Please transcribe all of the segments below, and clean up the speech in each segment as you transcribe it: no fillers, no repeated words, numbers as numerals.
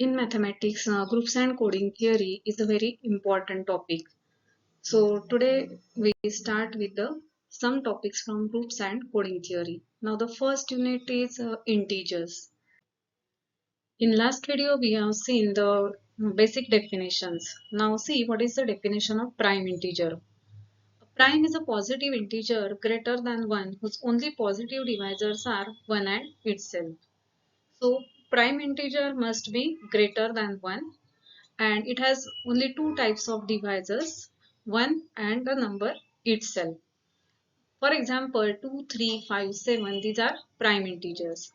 In mathematics, groups and coding theory is a very important topic. So today we start with the some topics from groups and coding theory. Now the first unit is integers. In last video we have seen the basic definitions. Now see what is the definition of prime integer. A prime is a positive integer greater than 1 whose only positive divisors are 1 and itself. So prime integer must be greater than 1 and it has only two types of divisors, 1 and the number itself. For example, 2, 3, 5, 7, these are prime integers.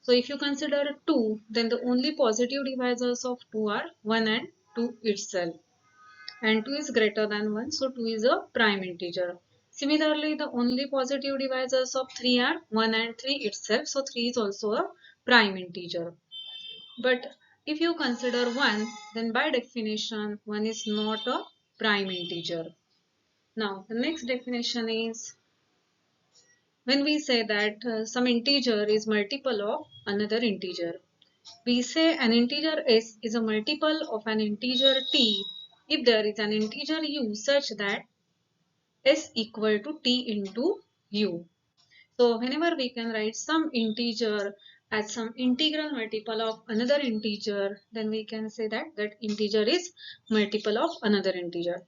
So if you consider 2, then the only positive divisors of 2 are 1 and 2 itself. And 2 is greater than 1, so 2 is a prime integer. Similarly, the only positive divisors of 3 are 1 and 3 itself, so 3 is also a prime integer. But if you consider 1, then by definition 1 is not a prime integer. Now the next definition is when we say that some integer is multiple of another integer. We say an integer s is a multiple of an integer t if there is an integer u such that s equal to t into u. So whenever we can write some integer as some integral multiple of another integer, then we can say that that integer is multiple of another integer.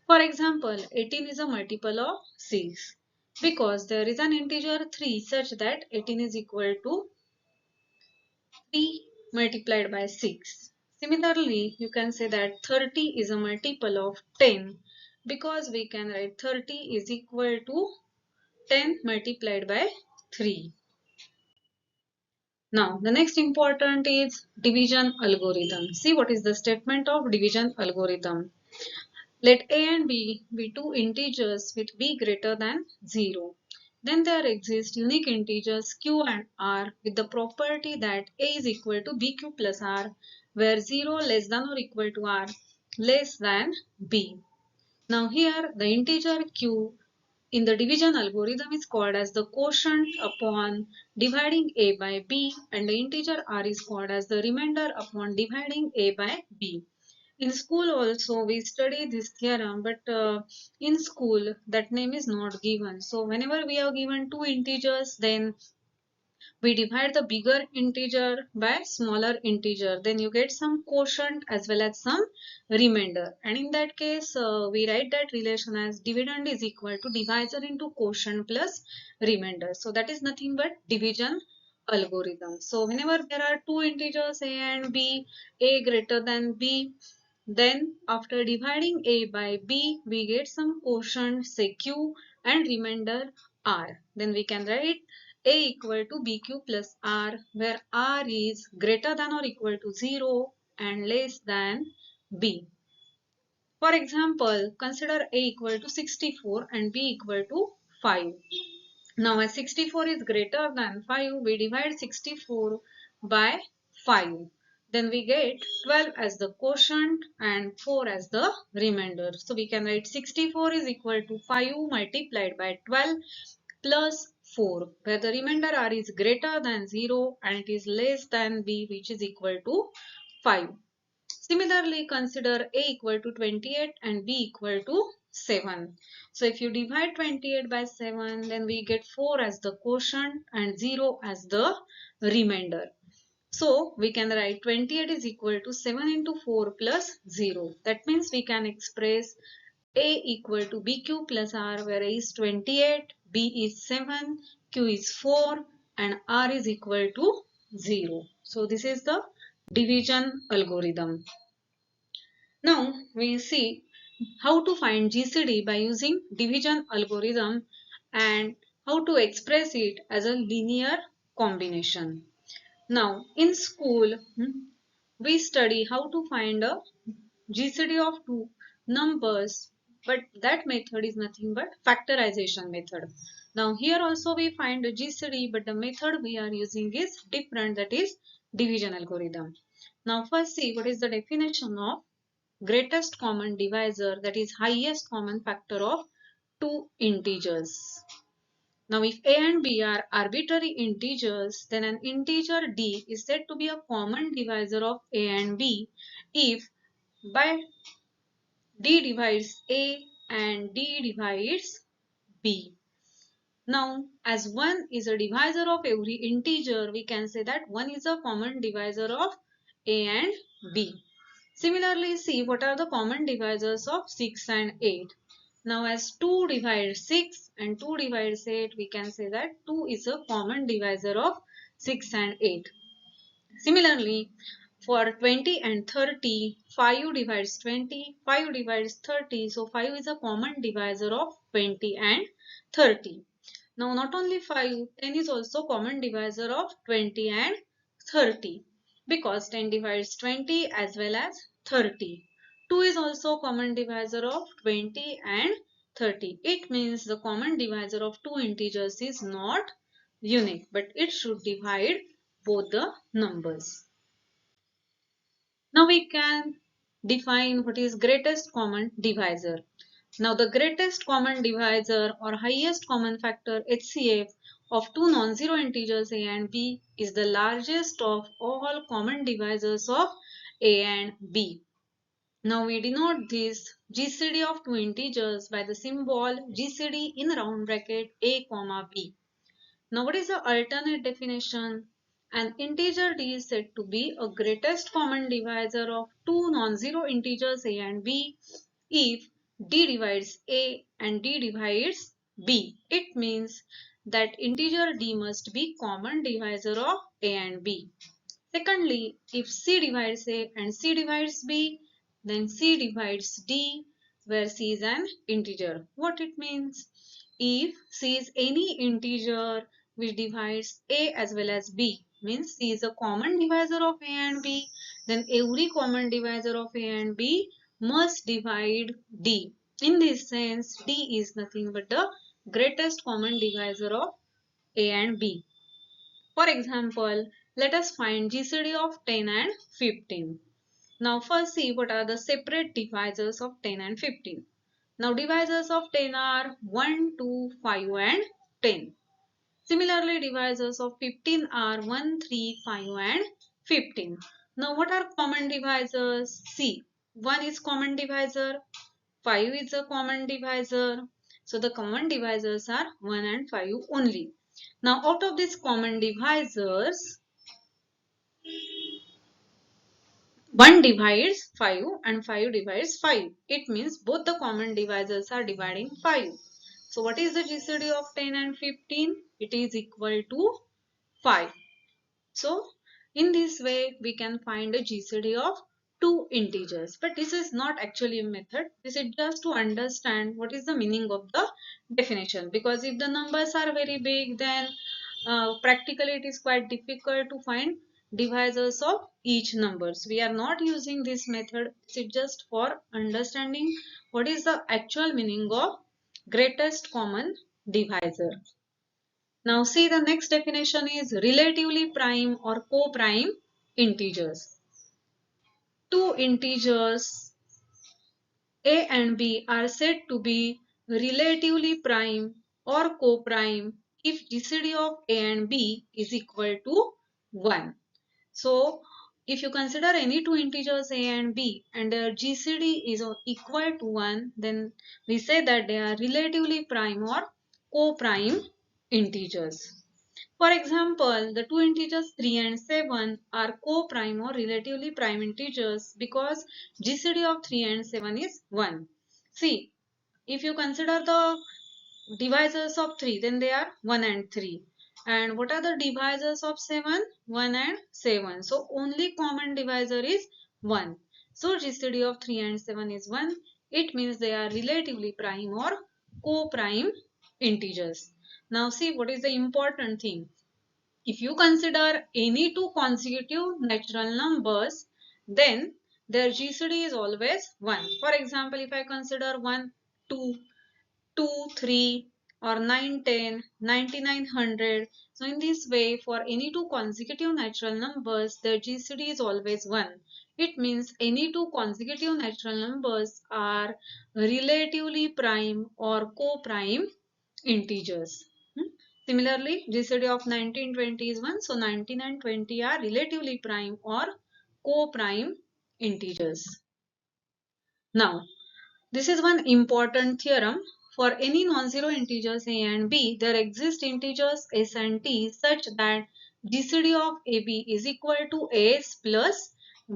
For example, 18 is a multiple of 6 because there is an integer 3 such that 18 is equal to 3 multiplied by 6. Similarly, you can say that 30 is a multiple of 10 because we can write 30 is equal to 10 multiplied by 3. Now, the next important is division algorithm. See what is the statement of division algorithm. Let a and b be two integers with b greater than 0. Then there exist unique integers q and r with the property that a is equal to bq plus r, where 0 less than or equal to r less than b. Now here the integer q in the division algorithm is called as the quotient upon dividing a by b, and the integer r is called as the remainder upon dividing a by b. In school also we study this theorem, but in school that name is not given. So whenever we are given two integers, then we divide the bigger integer by smaller integer, then you get some quotient as well as some remainder, and in that case we write that relation as dividend is equal to divisor into quotient plus remainder. So that is nothing but division algorithm. So whenever there are two integers a and b, a greater than b, then after dividing a by b we get some quotient say q and remainder r. Then we can write a equal to bq plus r, where r is greater than or equal to 0 and less than b. For example, consider a equal to 64 and b equal to 5. Now as 64 is greater than 5, we divide 64 by 5. Then we get 12 as the quotient and 4 as the remainder. So we can write 64 is equal to 5 multiplied by 12 plus 4, where the remainder r is greater than 0 and it is less than b, which is equal to 5. Similarly, consider a equal to 28 and b equal to 7. So if you divide 28 by 7, then we get 4 as the quotient and 0 as the remainder. So we can write 28 is equal to 7 into 4 plus 0. That means we can express a equal to bq plus r, where a is 28, b is 7, q is 4 and r is equal to 0. So this is the division algorithm. Now we see how to find GCD by using division algorithm and how to express it as a linear combination. Now in school we study how to find a GCD of two numbers, but that method is nothing but factorization method. Now here also we find a GCD, but the method we are using is different, that is division algorithm. Now first see what is the definition of greatest common divisor, that is highest common factor of two integers. Now, if a and b are arbitrary integers, then an integer d is said to be a common divisor of a and b if by d divides a and d divides b. Now, as 1 is a divisor of every integer, we can say that 1 is a common divisor of a and b. Similarly, see what are the common divisors of 6 and 8. Now, as 2 divides 6 and 2 divides 8, we can say that 2 is a common divisor of 6 and 8. Similarly, for 20 and 30, 5 divides 20, 5 divides 30. So 5 is a common divisor of 20 and 30. Now not only 5, 10 is also common divisor of 20 and 30 because 10 divides 20 as well as 30. 2 is also common divisor of 20 and 30. It means the common divisor of two integers is not unique, but it should divide both the numbers. Now we can define what is greatest common divisor. Now the greatest common divisor or highest common factor HCF of two non-zero integers a and b is the largest of all common divisors of a and b. Now we denote this GCD of two integers by the symbol GCD in round bracket a comma b. Now what is the alternate definition? An integer d is said to be a greatest common divisor of two non-zero integers a and b if d divides a and d divides b. It means that integer d must be common divisor of a and b. Secondly, if C divides A and C divides B, then C divides D, where C is an integer. What it means? If C is any integer which divides A as well as B, means C is a common divisor of A and B, then every common divisor of A and B must divide D. In this sense, D is nothing but the greatest common divisor of A and B. For example, let us find GCD of 10 and 15. Now first see what are the separate divisors of 10 and 15. Now divisors of 10 are 1, 2, 5 and 10. Similarly, divisors of 15 are 1, 3, 5 and 15. Now what are common divisors? See, 1 is common divisor, 5 is a common divisor. So the common divisors are 1 and 5 only. Now out of these common divisors, 1 divides 5 and 5 divides 5. It means both the common divisors are dividing 5. So what is the GCD of 10 and 15? It is equal to 5. So in this way we can find a GCD of two integers. But this is not actually a method. This is just to understand what is the meaning of the definition. Because if the numbers are very big, then practically it is quite difficult to find divisors of each numbers. We are not using this method. This is just for understanding what is the actual meaning of greatest common divisor. Now see, the next definition is relatively prime or co-prime integers. Two integers a and b are said to be relatively prime or co-prime if GCD of a and b is equal to 1. So if you consider any two integers a and b and their GCD is equal to 1, then we say that they are relatively prime or co-prime integers. For example, the two integers 3 and 7 are co-prime or relatively prime integers because GCD of 3 and 7 is 1. See, if you consider the divisors of 3, then they are 1 and 3. And what are the divisors of 7? 1 and 7. So only common divisor is 1. So GCD of 3 and 7 is 1. It means they are relatively prime or co-prime integers. Now see, what is the important thing. If you consider any two consecutive natural numbers, then their GCD is always 1. For example, if I consider 1, 2, 2, 3 or 9, 10, 99, 100. So in this way, for any two consecutive natural numbers, their GCD is always 1. It means any two consecutive natural numbers are relatively prime or co-prime integers. Similarly, GCD of 1920 is 1. So 19 and 20 are relatively prime or co-prime integers. Now, this is one important theorem. For any non-zero integers a and b, there exist integers s and t such that GCD of ab is equal to as plus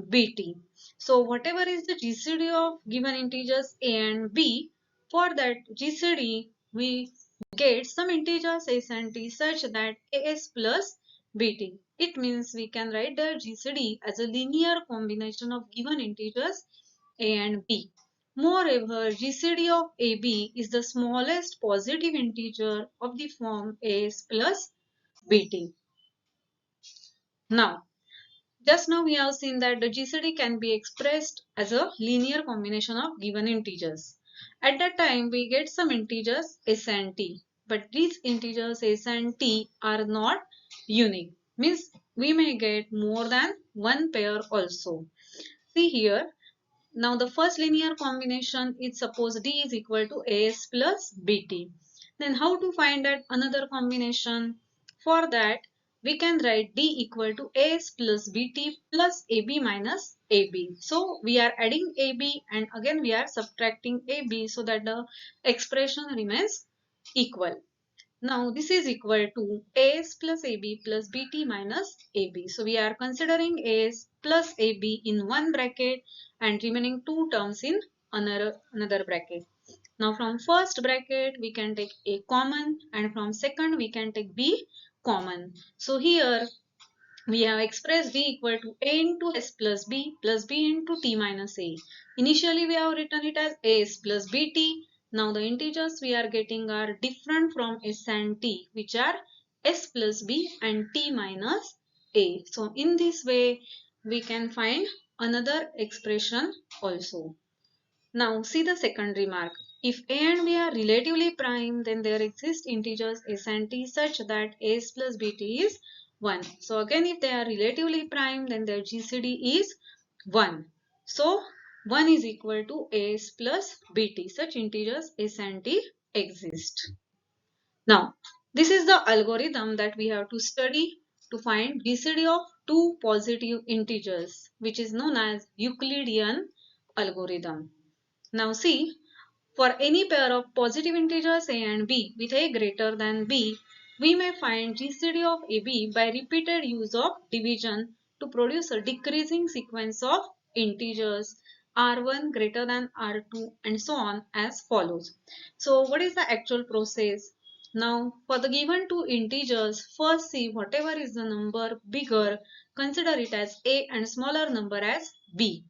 bt. So whatever is the GCD of given integers a and b, for that GCD we get some integers s and t such that as plus bt. It means we can write the GCD as a linear combination of given integers a and b. Moreover, GCD of AB is the smallest positive integer of the form as plus bt. Now, just now we have seen that the GCD can be expressed as a linear combination of given integers. At that time, we get some integers s and t, but these integers s and t are not unique. Means we may get more than one pair also. See here, now the first linear combination is suppose D is equal to AS plus BT. Then how to find that another combination? For that we can write D equal to AS plus BT plus AB minus AB. So we are adding AB and again we are subtracting AB so that the expression remains equal. Now this is equal to AS plus AB plus BT minus AB. So we are considering AS plus AB in one bracket and remaining two terms in another bracket. Now from first bracket we can take A common and from second we can take B common. So here we have expressed D equal to A into S plus B into T minus A. Initially we have written it as AS plus BT. Now the integers we are getting are different from S and T, which are S plus B and T minus A. So in this way we can find another expression also. Now see the second remark. If A and B are relatively prime, then there exist integers s and t such that s plus bt is 1. So again if they are relatively prime, then their GCD is 1. So 1 is equal to s plus bt. Such integers s and t exist. Now this is the algorithm that we have to study to find GCD of two positive integers, which is known as Euclidean algorithm. Now see, for any pair of positive integers a and b with a greater than b, we may find GCD of ab by repeated use of division to produce a decreasing sequence of integers r1 greater than r2 and so on as follows. So what is the actual process? Now for the given two integers, first see whatever is the number bigger, consider it as a and smaller number as b.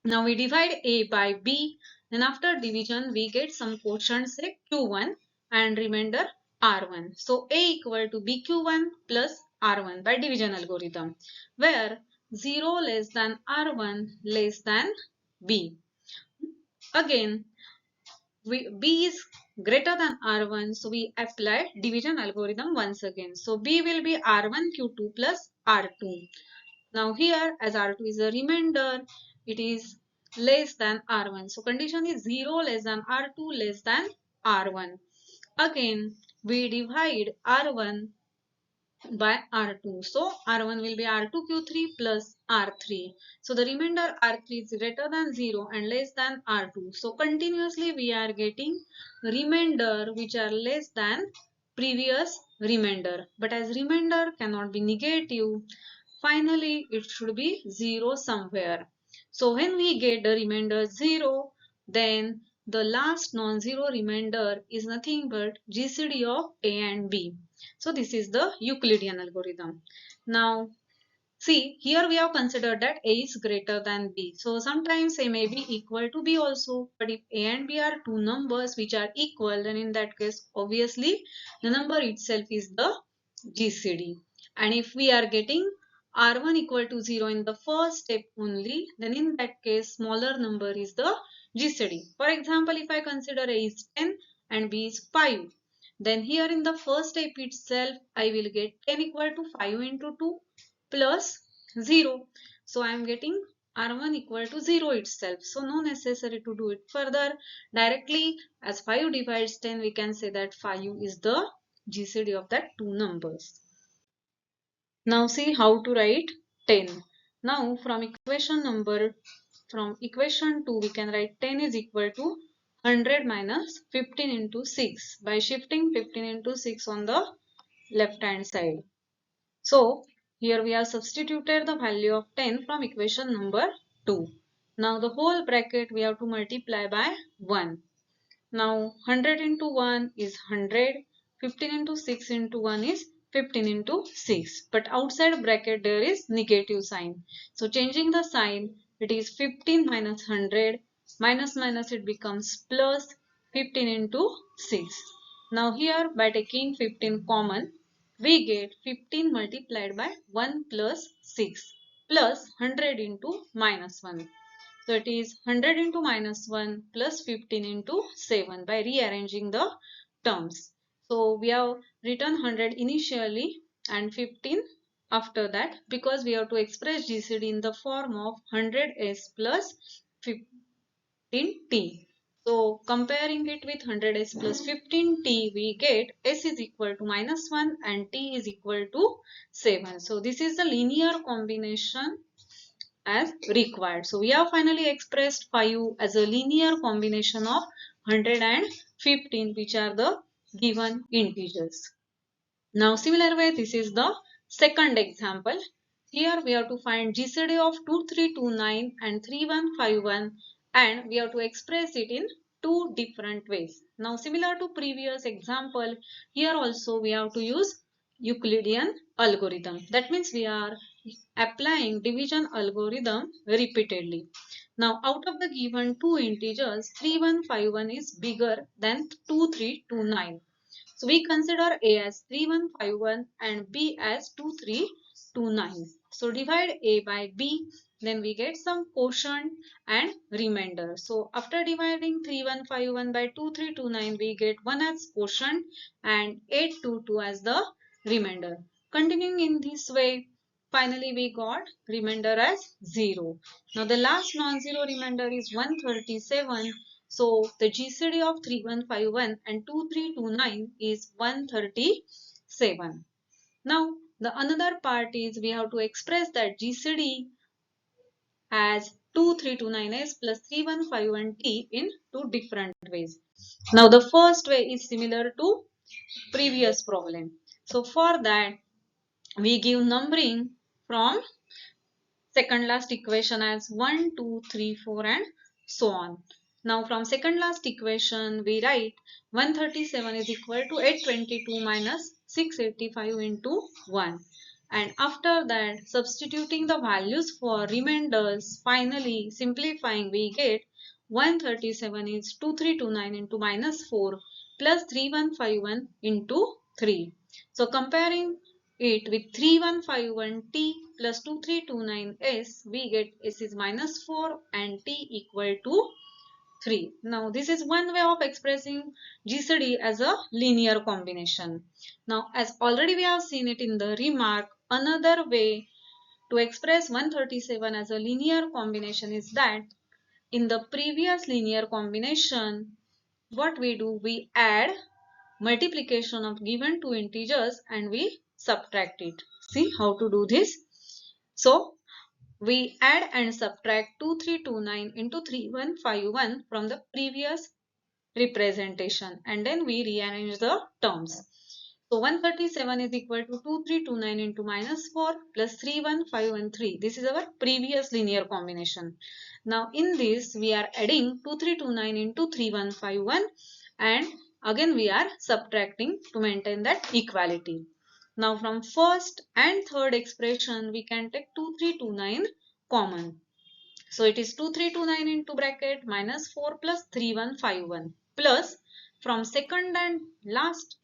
Now we divide A by B, then after division we get some quotient say Q1 and remainder R1. So A equal to BQ1 plus R1 by division algorithm, where 0 less than R1 less than B. Again, B is greater than R1, so we apply division algorithm once again. So B will be R1Q2 plus R2. Now here as R2 is a remainder, it is less than R1. So condition is 0 less than R2 less than R1. Again we divide R1 by R2. So R1 will be R2Q3 plus R3. So the remainder R3 is greater than 0 and less than R2. So continuously we are getting remainder which are less than previous remainder. But as remainder cannot be negative, finally it should be 0 somewhere. So when we get the remainder 0, then the last non-zero remainder is nothing but GCD of A and B. So this is the Euclidean algorithm. Now see, here we have considered that A is greater than B. So sometimes A may be equal to B also. But if A and B are two numbers which are equal, then in that case, obviously, the number itself is the GCD. And if we are getting R1 equal to 0 in the first step only, then in that case, smaller number is the GCD. For example, if I consider A is 10 and B is 5, then here in the first step itself, I will get 10 equal to 5 into 2 plus 0. So I am getting R1 equal to 0 itself. So no necessary to do it further. Directly as 5 divides 10, we can say that 5 is the GCD of that two numbers. Now see how to write 10. Now from equation 2 we can write 10 is equal to 100 minus 15 into 6 by shifting 15 into 6 on the left hand side. So here we have substituted the value of 10 from equation number 2. Now the whole bracket we have to multiply by 1. Now 100 into 1 is 100, 15 into 6 into 1 is 15 into 6. But outside bracket there is negative sign. So changing the sign, it is 15 minus 100, minus minus it becomes plus 15 into 6. Now here by taking 15 common, we get 15 multiplied by 1 plus 6 plus 100 into minus 1. So it is 100 into minus 1 plus 15 into 7 by rearranging the terms. So we have written 100 initially and 15 after that because we have to express GCD in the form of 100s plus 15t. So comparing it with 100s plus 15t, we get s is equal to minus 1 and t is equal to 7. So this is the linear combination as required. So we have finally expressed 5 as a linear combination of 100 and 15, which are the given integers. Now similar way, this is the second example. Here we have to find GCD of 2329 and 3151 and we have to express it in two different ways. Now similar to previous example, here also we have to use Euclidean algorithm. That means we are applying division algorithm repeatedly. Now out of the given two integers, 3151 is bigger than 2329. So we consider A as 3151 and B as 2329. So divide A by B, then we get some quotient and remainder. So after dividing 3151 by 2329, we get 1 as quotient and 822 as the remainder. Continuing in this way, finally we got remainder as 0. Now the last non-zero remainder is 137. So the GCD of 3151 and 2329 is 137. Now the another part is we have to express that GCD as 2329s plus 3151t in two different ways. Now the first way is similar to previous problem. So for that we give numbering from second last equation as 1, 2, 3, 4 and so on. Now from second last equation we write 137 is equal to 822 minus 685 into 1. And after that substituting the values for remainders, finally simplifying we get 137 is 2329 into minus 4 plus 3151 into 3. So comparing it with 3151t plus 2329s, we get s is minus 4 and t equal to 3. Now this is one way of expressing GCD as a linear combination. Now as already we have seen it in the remark, another way to express 137 as a linear combination is that in the previous linear combination, what we do, we add multiplication of given two integers and we subtract it. See how to do this. So we add and subtract 2329 into 3151 from the previous representation and then we rearrange the terms. So 137 is equal to 2329 into minus 4 plus 31513. This is our previous linear combination. Now in this we are adding 2329 into 3151 and again we are subtracting to maintain that equality. Now from first and third expression we can take 2329 common. So it is 2329 into bracket minus 4 plus 3151 plus from second and last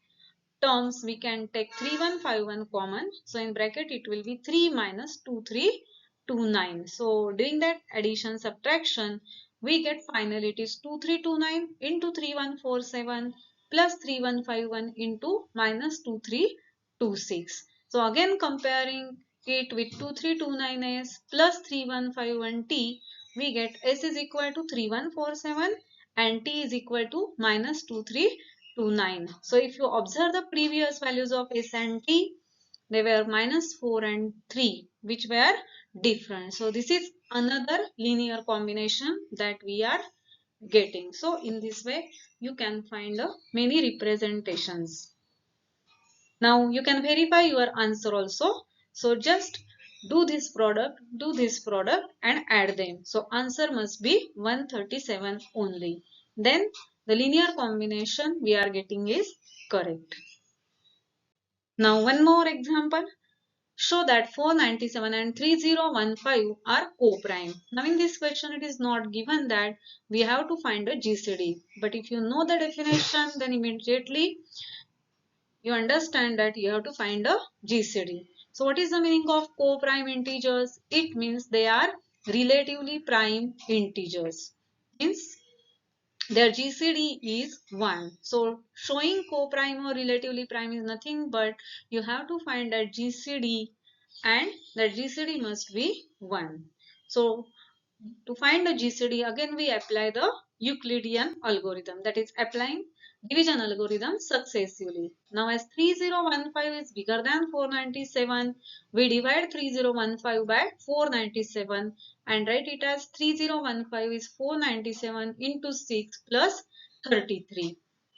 terms we can take 3151 common. So in bracket it will be 3 minus 2329. So doing that addition subtraction we get finally it is 2329 into 3147 plus 3151 into minus 2326. So again comparing it with 2329s plus 3151t, we get s is equal to 3147 and t is equal to minus 2326. to 9. So if you observe the previous values of S and T, they were -4 and 3, which were different. So this is another linear combination that we are getting. So in this way, you can find many representations. Now you can verify your answer also. So just do this product and add them. So answer must be 137 only. Then the linear combination we are getting is correct. Now one more example. Show that 497 and 3015 are co-prime. Now in this question it is not given that we have to find a GCD. But if you know the definition, then immediately you understand that you have to find a GCD. So what is the meaning of co-prime integers? It means they are relatively prime integers. Means their GCD is 1. So showing co-prime or relatively prime is nothing but you have to find that GCD and that GCD must be 1. So to find the GCD, again we apply the Euclidean algorithm, that is applying division algorithm successively. Now as 3015 is bigger than 497, we divide 3015 by 497 and write it as 3015 is 497 into 6 plus 33.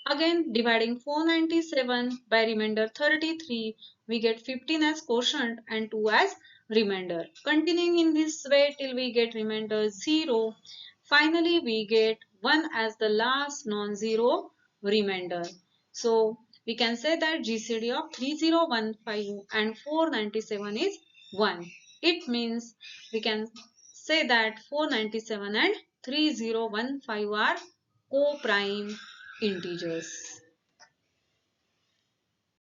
Again dividing 497 by remainder 33, we get 15 as quotient and 2 as remainder. Continuing in this way till we get remainder 0. Finally, we get 1 as the last non-zero remainder. So, we can say that GCD of 3015 and 497 is 1. It means we can say that 497 and 3015 are co-prime integers.